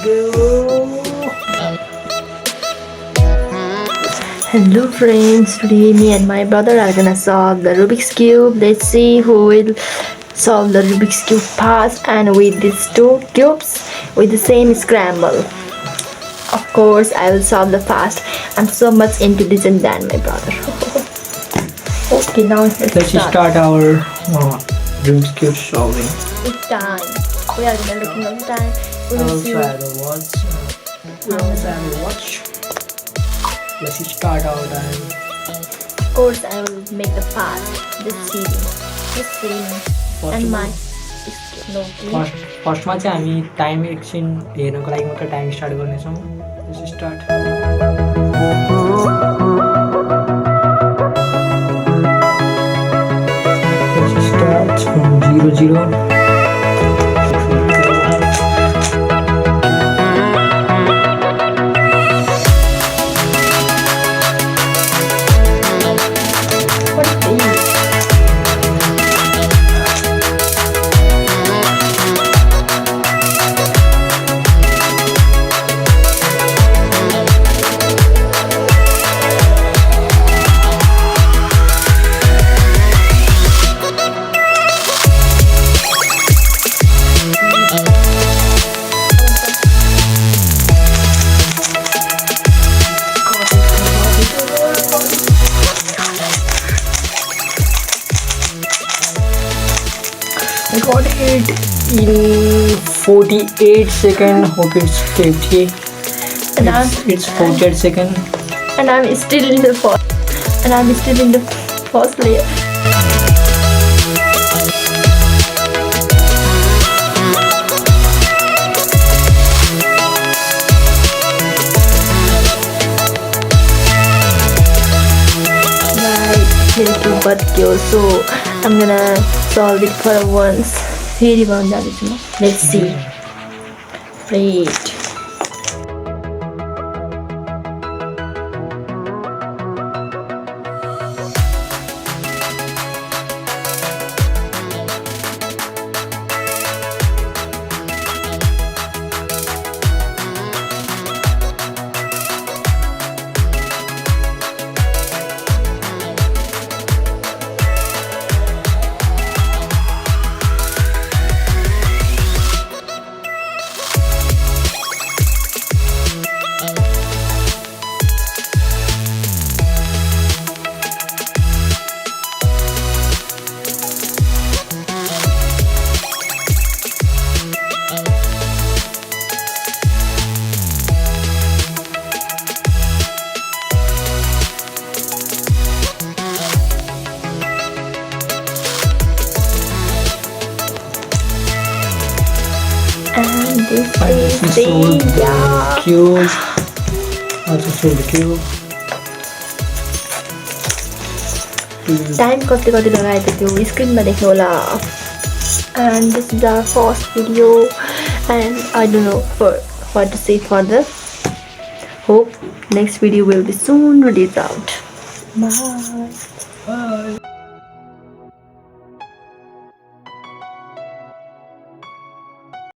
go. Hello friends, today me and my brother are gonna solve the Rubik's Cube. Let's see who will solve the Rubik's Cube fast and with these two cubes with the same scramble. Of course, I will solve the fast. I'm so much intelligent than my brother. Okay, now Let's start our Rubik's Cube solving. It's time. We are gonna looking at time. We I will also see. have a watch. We also have a watch. Let's start our time. Of course, I will make the fast. This seating, and my no. First मा चाहिँ हामी time एकछिन हेर्नको लागि मात्र time start गर्नेछौँ. Let's start. Let's start from 00. I got it in 48 seconds. Hope it's 50. And It's 48 seconds. and I'm still in the first layer. Right, here to but so I'm gonna solve it for once. Let's see. Great. And this is the cube. Also solve the cube. Time कति लगाएको थियो स्क्रिनमा देख्नु होला. And this is our first video and I don't know what to say further. Hope next video will be soon released out. Bye. Bye.